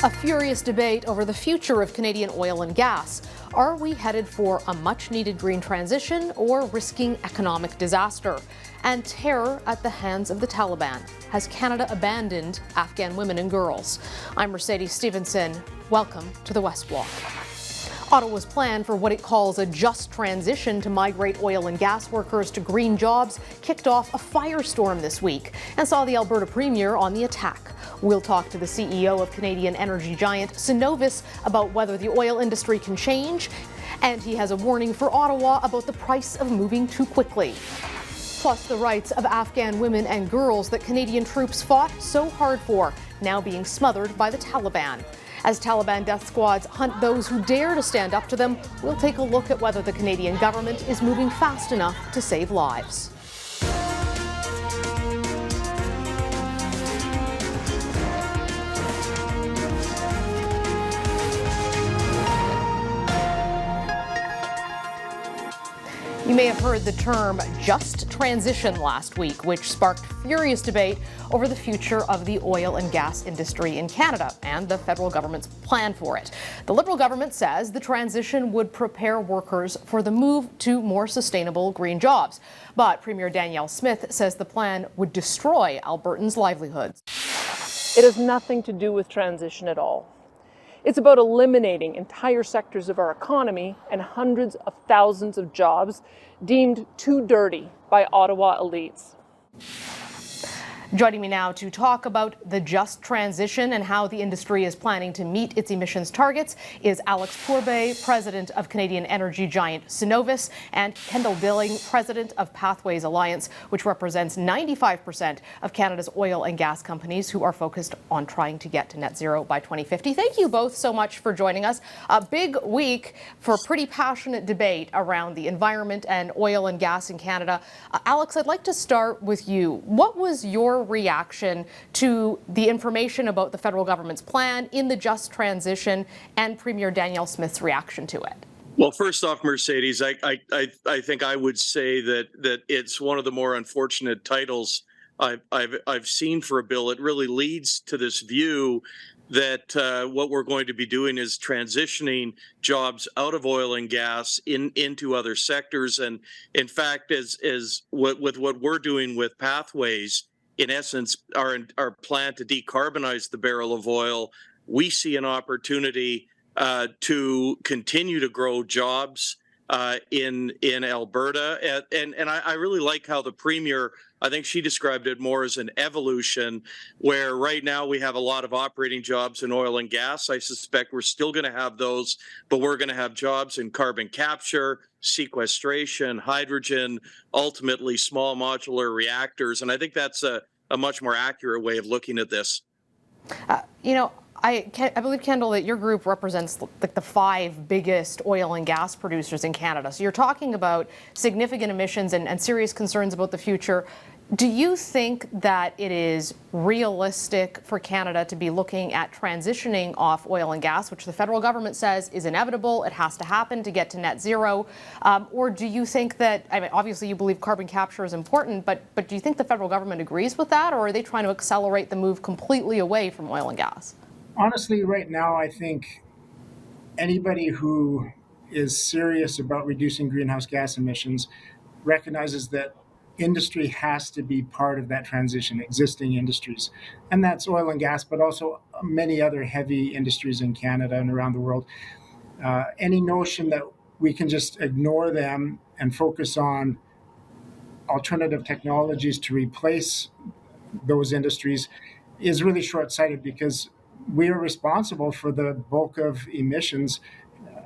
A furious debate over the future of Canadian oil and gas. Are we headed for a much-needed green transition or risking economic disaster? And terror at the hands of the Taliban. Has Canada abandoned Afghan women and girls? I'm Mercedes Stephenson. Welcome to the West Block. Ottawa's plan for what it calls a just transition to migrate oil and gas workers to green jobs kicked off a firestorm this week and saw the Alberta Premier on the attack. We'll talk to the CEO of Canadian energy giant Cenovus about whether the oil industry can change, and he has a warning for Ottawa about the price of moving too quickly. Plus, the rights of Afghan women and girls that Canadian troops fought so hard for, now being smothered by the Taliban. As Taliban death squads hunt those who dare to stand up to them, we'll take a look at whether the Canadian government is moving fast enough to save lives. You may have heard the term just transition last week, which sparked furious debate over the future of the oil and gas industry in Canada and the federal government's plan for it. The Liberal government says the transition would prepare workers for the move to more sustainable green jobs. But Premier Danielle Smith says the plan would destroy Albertans' livelihoods. It has nothing to do with transition at all. It's about eliminating entire sectors of our economy and hundreds of thousands of jobs deemed too dirty by Ottawa elites. Joining me now to talk about the just transition and how the industry is planning to meet its emissions targets is Alex Pourbaix, president of Canadian energy giant Cenovus, and Kendall Dilling, president of Pathways Alliance, which represents 95% of Canada's oil and gas companies who are focused on trying to get to net zero by 2050. Thank you both so much for joining us. A big week for pretty passionate debate around the environment and oil and gas in Canada. Alex, I'd like to start with you. What was your reaction to the information about the federal government's plan in the just transition and Premier Danielle Smith's reaction to it? Well, first off, Mercedes, I think I would say that it's one of the more unfortunate titles I've seen for a bill. It really leads to this view that what we're going to be doing is transitioning jobs out of oil and gas into other sectors. And in fact, with what we're doing with Pathways, in essence, our plan to decarbonize the barrel of oil, we see an opportunity to continue to grow jobs in Alberta. And I really like how the Premier, I think she described it more as an evolution, where right now we have a lot of operating jobs in oil and gas. I suspect we're still going to have those, but we're going to have jobs in carbon capture, sequestration, hydrogen, ultimately small modular reactors. And I think that's a much more accurate way of looking at this. I believe, Kendall, that your group represents like the 5 biggest oil and gas producers in Canada. So you're talking about significant emissions and serious concerns about the future. Do you think that it is realistic for Canada to be looking at transitioning off oil and gas, which the federal government says is inevitable, it has to happen to get to net zero? Or do you think that, I mean, obviously you believe carbon capture is important, but do you think the federal government agrees with that, or are they trying to accelerate the move completely away from oil and gas? Honestly, right now, I think anybody who is serious about reducing greenhouse gas emissions recognizes that industry has to be part of that transition, existing industries. And that's oil and gas, but also many other heavy industries in Canada and around the world. Any notion that we can just ignore them and focus on alternative technologies to replace those industries is really short-sighted, because we are responsible for the bulk of emissions.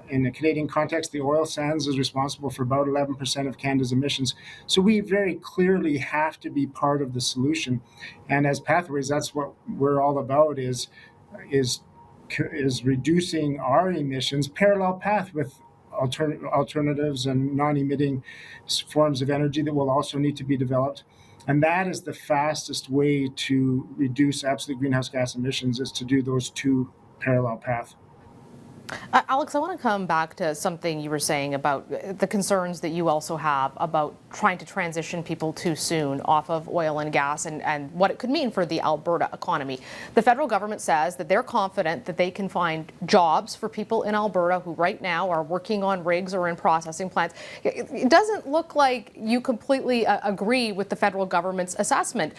In the Canadian context, the oil sands is responsible for about 11% of Canada's emissions. So we very clearly have to be part of the solution. And as Pathways, that's what we're all about, is reducing our emissions, parallel path with alternatives and non-emitting forms of energy that will also need to be developed. And that is the fastest way to reduce absolute greenhouse gas emissions, is to do those two parallel paths. Alex, I want to come back to something you were saying about the concerns that you also have about trying to transition people too soon off of oil and gas and what it could mean for the Alberta economy. The federal government says that they're confident that they can find jobs for people in Alberta who right now are working on rigs or in processing plants. It doesn't look like you completely agree with the federal government's assessment.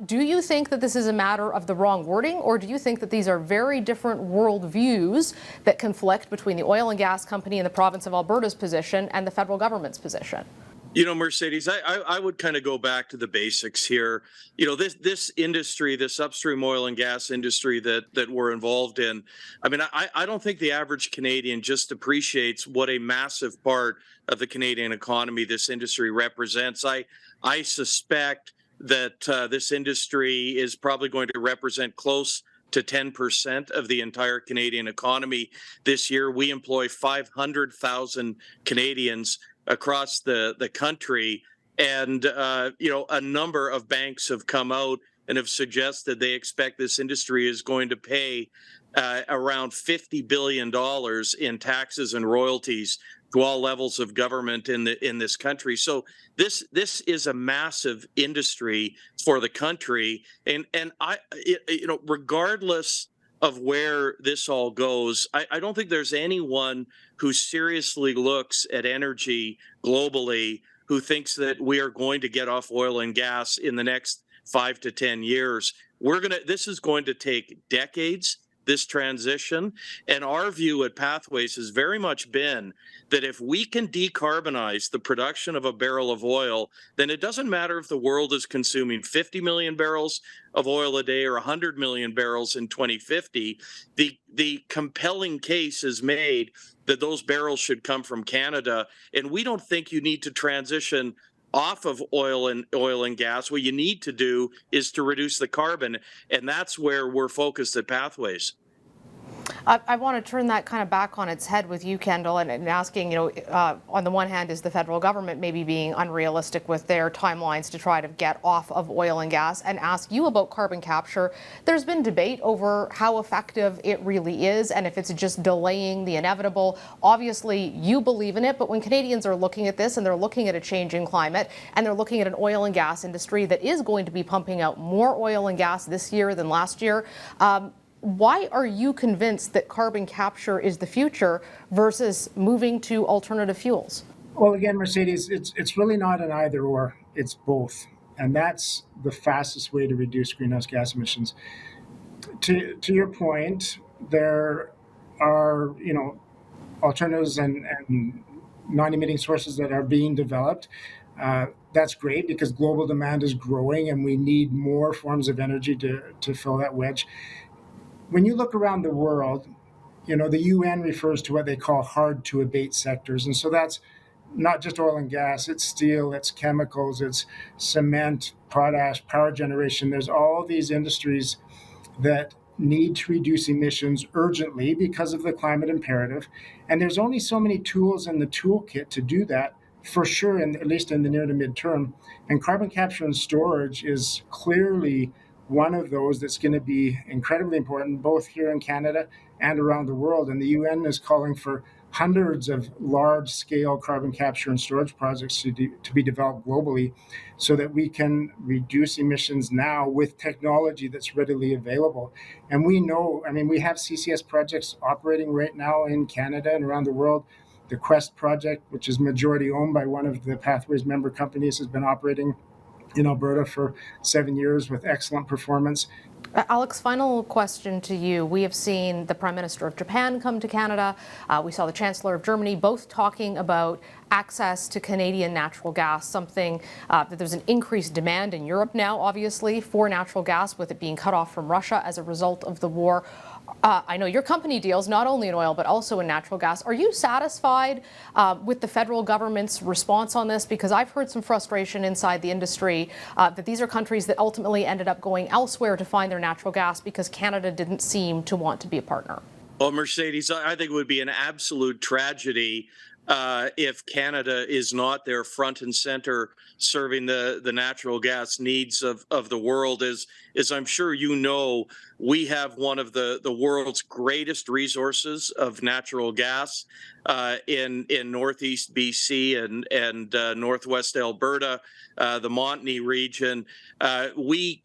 Do you think that this is a matter of the wrong wording, or do you think that these are very different worldviews that conflict between the oil and gas company in the province of Alberta's position and the federal government's position? You know, Mercedes, I would kind of go back to the basics here. You know, this industry, this upstream oil and gas industry that we're involved in. I mean, I don't think the average Canadian just appreciates what a massive part of the Canadian economy this industry represents. I suspect that this industry is probably going to represent close to 10% of the entire Canadian economy this year. We employ 500,000 Canadians across the country. And, you know, a number of banks have come out and have suggested they expect this industry is going to pay around $50 billion in taxes and royalties to all levels of government in this country. So this is a massive industry for the country, and you know, regardless of where this all goes, I don't think there's anyone who seriously looks at energy globally who thinks that we are going to get off oil and gas in the next 5 to 10 years. This is going to take decades, this transition. And our view at Pathways has very much been that if we can decarbonize the production of a barrel of oil, then it doesn't matter if the world is consuming 50 million barrels of oil a day or 100 million barrels in 2050. The compelling case is made that those barrels should come from Canada. And we don't think you need to transition off of oil and gas. What you need to do is to reduce the carbon, and that's where we're focused at Pathways. I want to turn that kind of back on its head with you, Kendall, and asking, you know, on the one hand, is the federal government maybe being unrealistic with their timelines to try to get off of oil and gas, and ask you about carbon capture. There's been debate over how effective it really is and if it's just delaying the inevitable. Obviously, you believe in it, but when Canadians are looking at this and they're looking at a changing climate and they're looking at an oil and gas industry that is going to be pumping out more oil and gas this year than last year, why are you convinced that carbon capture is the future versus moving to alternative fuels? Well, again, Mercedes, it's really not an either or, it's both. And that's the fastest way to reduce greenhouse gas emissions. To your point, there are, you know, alternatives and non-emitting sources that are being developed. That's great because global demand is growing and we need more forms of energy to fill that wedge. When you look around the world, you know, the UN refers to what they call hard to abate sectors. And so that's not just oil and gas, it's steel, it's chemicals, it's cement, potash, power generation. There's all these industries that need to reduce emissions urgently because of the climate imperative. And there's only so many tools in the toolkit to do that, for sure, and at least in the near to midterm. And carbon capture and storage is clearly one of those that's going to be incredibly important, both here in Canada and around the world. And the UN is calling for hundreds of large-scale carbon capture and storage projects to be developed globally so that we can reduce emissions now with technology that's readily available. And we know, I mean, we have CCS projects operating right now in Canada and around the world. The Quest project, which is majority owned by one of the Pathways member companies, has been operating in Alberta for 7 years with excellent performance. Alex, final question to you. We have seen the Prime Minister of Japan come to Canada. We saw the Chancellor of Germany both talking about access to Canadian natural gas, something that there's an increased demand in Europe now, obviously, for natural gas, with it being cut off from Russia as a result of the war. I know your company deals not only in oil, but also in natural gas. Are you satisfied with the federal government's response on this? Because I've heard some frustration inside the industry that these are countries that ultimately ended up going elsewhere to find their natural gas because Canada didn't seem to want to be a partner. Well, Mercedes, I think it would be an absolute tragedy if Canada is not there front and center serving the natural gas needs of the world. As I'm sure you know, we have one of the world's greatest resources of natural gas in northeast BC and northwest Alberta, the Montney region. We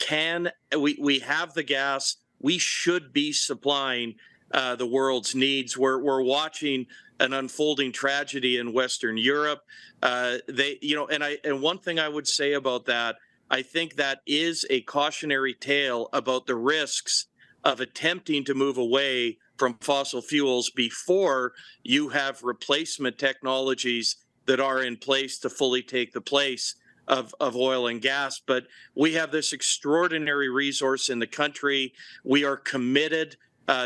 have the gas. We should be supplying the world's needs. We're watching an unfolding tragedy in Western Europe. And one thing I would say about that, I think that is a cautionary tale about the risks of attempting to move away from fossil fuels before you have replacement technologies that are in place to fully take the place of oil and gas. But we have this extraordinary resource in the country. We are committed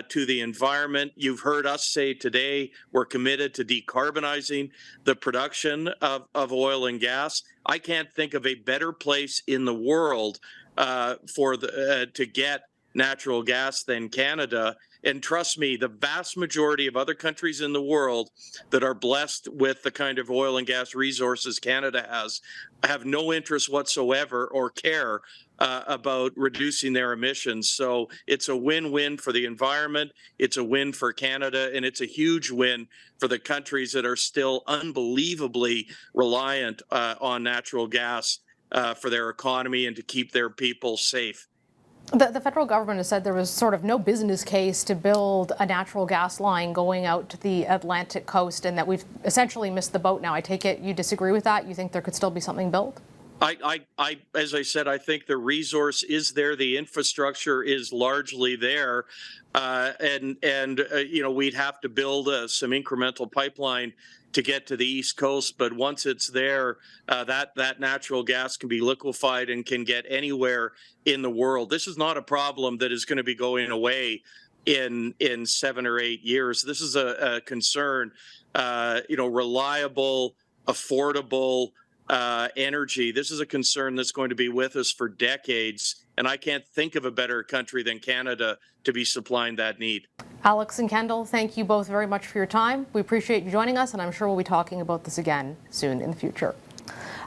to the environment. You've heard us say today we're committed to decarbonizing the production of oil and gas. I can't think of a better place in the world to get natural gas than Canada. And trust me, the vast majority of other countries in the world that are blessed with the kind of oil and gas resources Canada has have no interest whatsoever or care about reducing their emissions. So it's a win-win for the environment, it's a win for Canada, and it's a huge win for the countries that are still unbelievably reliant on natural gas for their economy and to keep their people safe. The federal government has said there was sort of no business case to build a natural gas line going out to the Atlantic coast, and that we've essentially missed the boat now. I take it you disagree with that? You think there could still be something built? As I said, I think the resource is there. The infrastructure is largely there. We'd have to build some incremental pipeline to get to the East Coast. But once it's there, that natural gas can be liquefied and can get anywhere in the world. This is not a problem that is going to be going away in 7 or 8 years. This is a concern. Reliable, affordable energy. This is a concern that's going to be with us for decades. And I can't think of a better country than Canada to be supplying that need. Alex and Kendall, thank you both very much for your time. We appreciate you joining us, and I'm sure we'll be talking about this again soon in the future.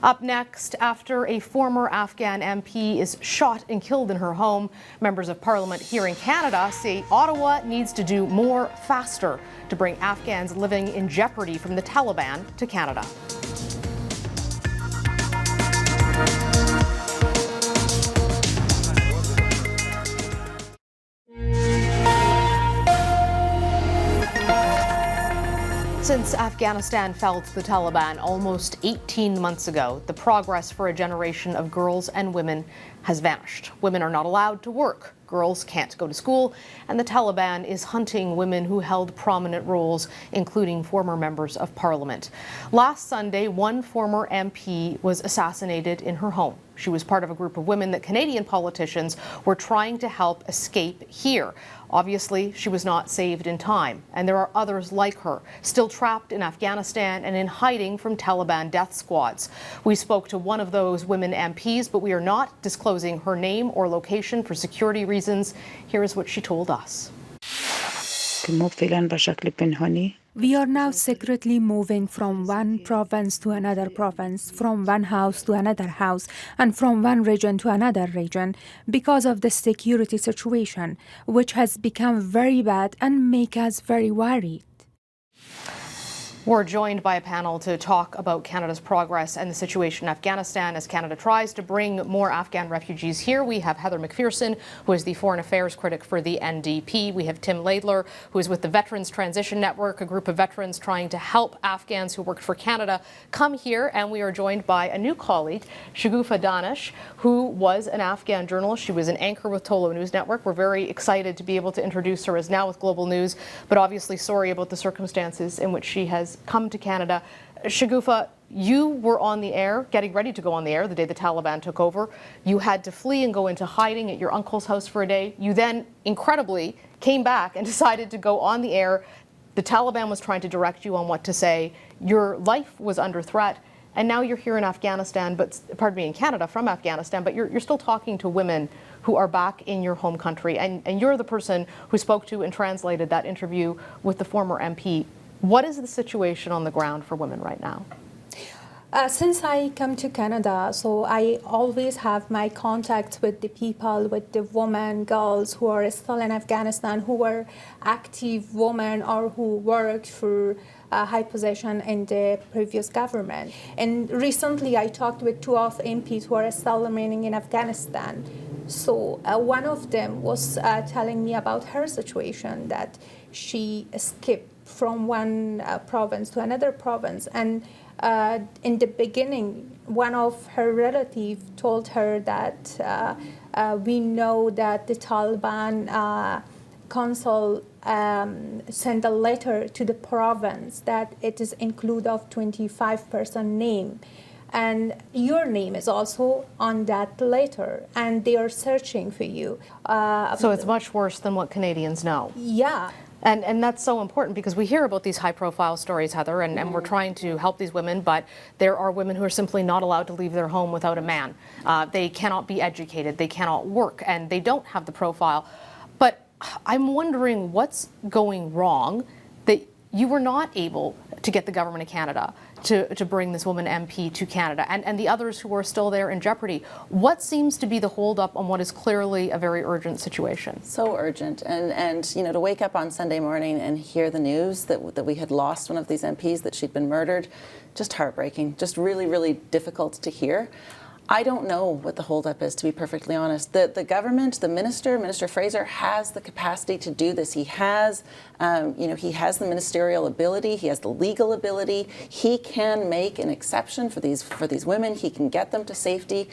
Up next, after a former Afghan MP is shot and killed in her home, members of Parliament here in Canada say Ottawa needs to do more faster to bring Afghans living in jeopardy from the Taliban to Canada. Since Afghanistan fell to the Taliban almost 18 months ago, the progress for a generation of girls and women has vanished. Women are not allowed to work, girls can't go to school, and the Taliban is hunting women who held prominent roles, including former members of parliament. Last Sunday, one former MP was assassinated in her home. She was part of a group of women that Canadian politicians were trying to help escape here. Obviously, she was not saved in time, and there are others like her, still trapped in Afghanistan and in hiding from Taliban death squads. We spoke to one of those women MPs, but we are not disclosing her name or location for security reasons. Here is what she told us. We are now secretly moving from one province to another province, from one house to another house, and from one region to another region because of the security situation, which has become very bad and make us very worried. We're joined by a panel to talk about Canada's progress and the situation in Afghanistan as Canada tries to bring more Afghan refugees here. We have Heather McPherson, who is the foreign affairs critic for the NDP. We have Tim Laidler, who is with the Veterans Transition Network, a group of veterans trying to help Afghans who worked for Canada come here. And we are joined by a new colleague, Shogofa Danish, who was an Afghan journalist. She was an anchor with Tolo News Network. We're very excited to be able to introduce her as now with Global News, but obviously sorry about the circumstances in which she has come to Canada. Shogofa, you were on the air, getting ready to go on the air the day the Taliban took over. You had to flee and go into hiding at your uncle's house for a day. You then, incredibly, came back and decided to go on the air. The Taliban was trying to direct you on what to say. Your life was under threat, and now you're here in Afghanistan, in Canada from Afghanistan, but you're still talking to women who are back in your home country, and you're the person who spoke to and translated that interview with the former MP. What is the situation on the ground for women right now? Since I come to Canada, so I always have my contacts with the people, with the women, girls who are still in Afghanistan, who were active women or who worked for a high position in the previous government. And recently I talked with two of MPs who are still remaining in Afghanistan. So one of them was telling me about her situation, that she escaped from one province to another province. And in the beginning, one of her relatives told her that we know that the Taliban consul sent a letter to the province that it is include of 25-person name. And your name is also on that letter, and they are searching for you. So it's much worse than what Canadians know. Yeah. And that's so important, because we hear about these high-profile stories, Heather, and we're trying to help these women, but there are women who are simply not allowed to leave their home without a man. They cannot be educated, they cannot work, and they don't have the profile. But I'm wondering what's going wrong that you were not able to get the government of Canada to bring this woman MP to Canada, and the others who are still there in jeopardy. What seems to be the holdup on what is clearly a very urgent situation? So urgent, and you know, to wake up on Sunday morning and hear the news that we had lost one of these MPs, that she'd been murdered, just heartbreaking, just really, really difficult to hear. I don't know what the holdup is, to be perfectly honest. The government, the Minister Fraser, has the capacity to do this. He has, he has the ministerial ability. He has the legal ability. He can make an exception for these women. He can get them to safety.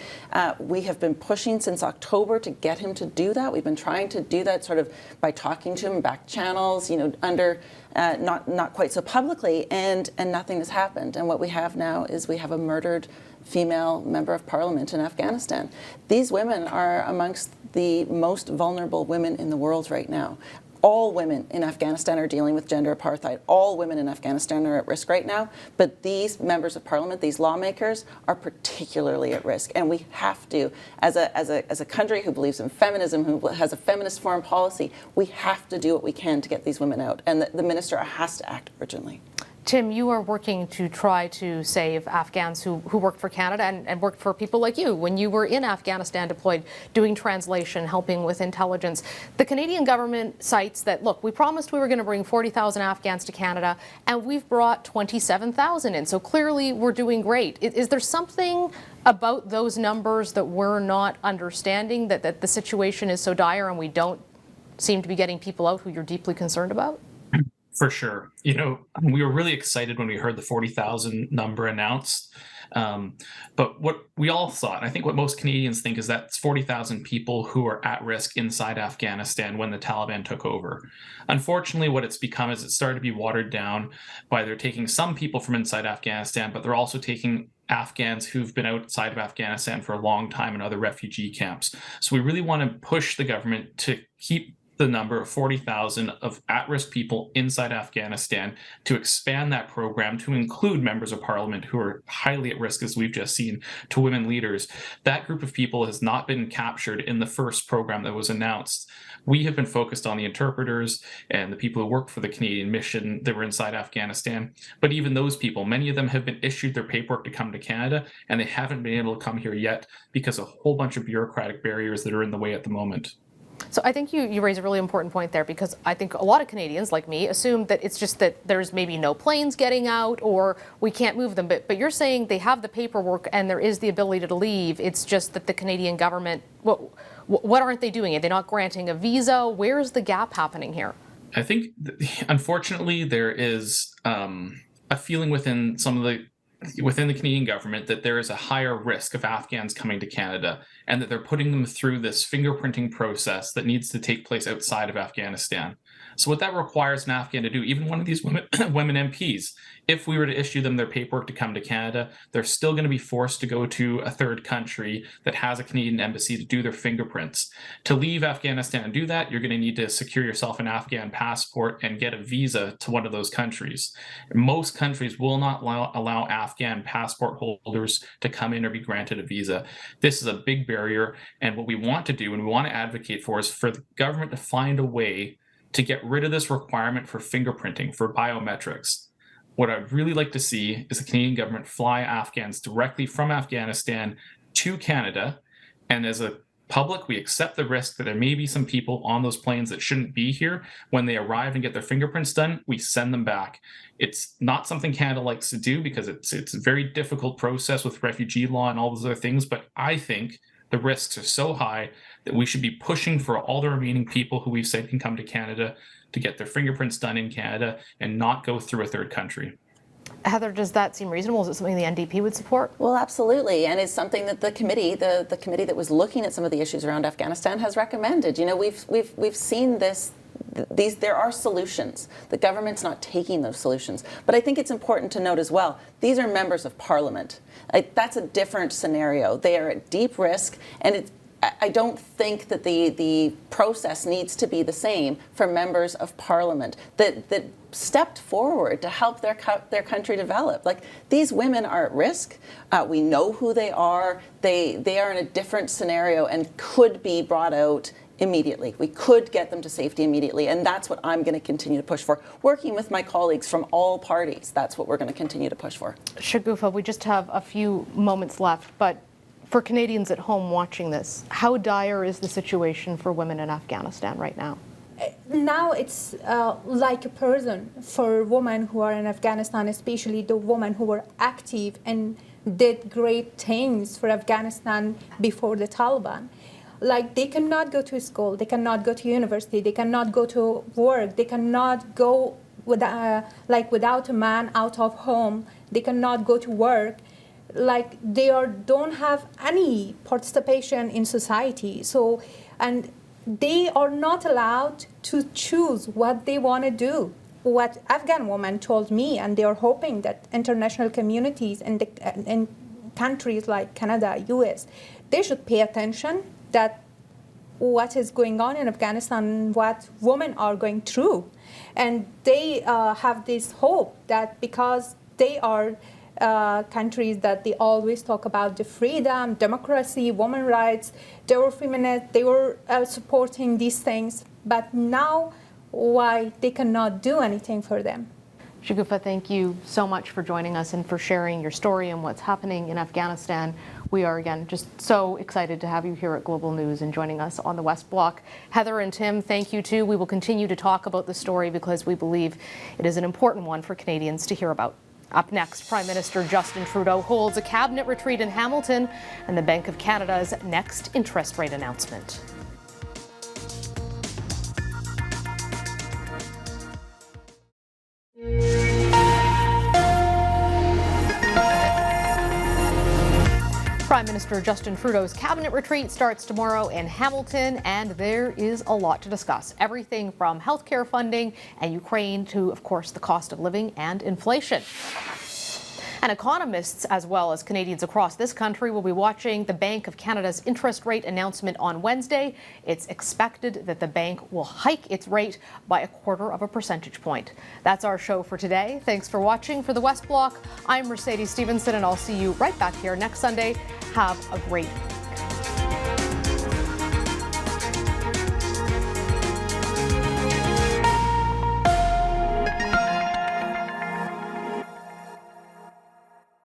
We have been pushing since October to get him to do that. We've been trying to do that sort of by talking to him back channels, under not quite so publicly, and nothing has happened. And what we have now is we have a murdered female member of parliament in Afghanistan. These women are amongst the most vulnerable women in the world right now. All women in Afghanistan are dealing with gender apartheid. All women in Afghanistan are at risk right now, but these members of parliament, these lawmakers, are particularly at risk. And we have to, as a country who believes in feminism, who has a feminist foreign policy, we have to do what we can to get these women out. And the minister has to act urgently. Tim, you are working to try to save Afghans who worked for Canada and worked for people like you when you were in Afghanistan deployed, doing translation, helping with intelligence. The Canadian government cites that, look, we promised we were going to bring 40,000 Afghans to Canada, and we've brought 27,000 in. So clearly we're doing great. Is there something about those numbers that we're not understanding, that the situation is so dire and we don't seem to be getting people out who you're deeply concerned about? For sure. We were really excited when we heard the 40,000 number announced. But what we all thought, I think what most Canadians think, is that it's 40,000 people who are at risk inside Afghanistan when the Taliban took over. Unfortunately, what it's become is it started to be watered down by they're taking some people from inside Afghanistan, but they're also taking Afghans who've been outside of Afghanistan for a long time in other refugee camps. So we really want to push the government to keep the number of 40,000 of at-risk people inside Afghanistan, to expand that program to include members of parliament who are highly at risk, as we've just seen, to women leaders. That group of people has not been captured in the first program that was announced. We have been focused on the interpreters and the people who work for the Canadian mission that were inside Afghanistan. But even those people, many of them have been issued their paperwork to come to Canada, and they haven't been able to come here yet because of a whole bunch of bureaucratic barriers that are in the way at the moment. So I think you raise a really important point there, because I think a lot of Canadians, like me, assume that it's just that there's maybe no planes getting out or we can't move them. But you're saying they have the paperwork and there is the ability to leave. It's just that the Canadian government, what aren't they doing? Are they not granting a visa? Where's the gap happening here? I think, unfortunately, there is a feeling within the Canadian government that there is a higher risk of Afghans coming to Canada, and that they're putting them through this fingerprinting process that needs to take place outside of Afghanistan. So what that requires an Afghan to do, even one of these women MPs, if we were to issue them their paperwork to come to Canada, they're still going to be forced to go to a third country that has a Canadian embassy to do their fingerprints. To leave Afghanistan and do that, you're going to need to secure yourself an Afghan passport and get a visa to one of those countries. Most countries will not allow Afghan passport holders to come in or be granted a visa. This is a big barrier, and what we want to do and we want to advocate for is for the government to find a way to get rid of this requirement for fingerprinting, for biometrics. What I'd really like to see is the Canadian government fly Afghans directly from Afghanistan to Canada, and as a public, we accept the risk that there may be some people on those planes that shouldn't be here. When they arrive and get their fingerprints done, we send them back. It's not something Canada likes to do because it's a very difficult process with refugee law and all those other things, but I think the risks are so high that we should be pushing for all the remaining people who we've said can come to Canada to get their fingerprints done in Canada and not go through a third country. Heather, does that seem reasonable? Is it something the NDP would support? Well, absolutely, and it's something that the committee, the committee that was looking at some of the issues around Afghanistan, has recommended. You know, we've seen this. There are solutions. The government's not taking those solutions, but I think it's important to note as well. These are members of Parliament. That's a different scenario. They are at deep risk, and I don't think that the process needs to be the same for members of Parliament that stepped forward to help their country develop. Like, these women are at risk. We know who they are. They are in a different scenario and could be brought out immediately. We could get them to safety immediately, and that's what I'm going to continue to push for. Working with my colleagues from all parties, that's what we're going to continue to push for. Shogofa, we just have a few moments left, but for Canadians at home watching this, how dire is the situation for women in Afghanistan right now? Now it's like a person for women who are in Afghanistan, especially the women who were active and did great things for Afghanistan before the Taliban. Like, they cannot go to school, they cannot go to university, they cannot go to work, they cannot go without a man out of home, they cannot go to work. Like, they don't have any participation in society. So, and they are not allowed to choose what they want to do. What Afghan women told me, and they are hoping that international communities and countries like Canada, US, they should pay attention that what is going on in Afghanistan, what women are going through. And they have this hope that because they are countries that they always talk about the freedom, democracy, women's rights, they were feminist, they were supporting these things, but now why they cannot do anything for them. Shogofa, thank you so much for joining us and for sharing your story and what's happening in Afghanistan. We are, again, just so excited to have you here at Global News and joining us on the West Block. Heather and Tim, thank you too. We will continue to talk about the story because we believe it is an important one for Canadians to hear about. Up next, Prime Minister Justin Trudeau holds a cabinet retreat in Hamilton and the Bank of Canada's next interest rate announcement. Prime Minister Justin Trudeau's cabinet retreat starts tomorrow in Hamilton, and there is a lot to discuss. Everything from healthcare funding and Ukraine to, of course, the cost of living and inflation. And economists, as well as Canadians across this country, will be watching the Bank of Canada's interest rate announcement on Wednesday. It's expected that the bank will hike its rate by 1/4 percentage point. That's our show for today. Thanks for watching. For the West Block, I'm Mercedes Stephenson, and I'll see you right back here next Sunday. Have a great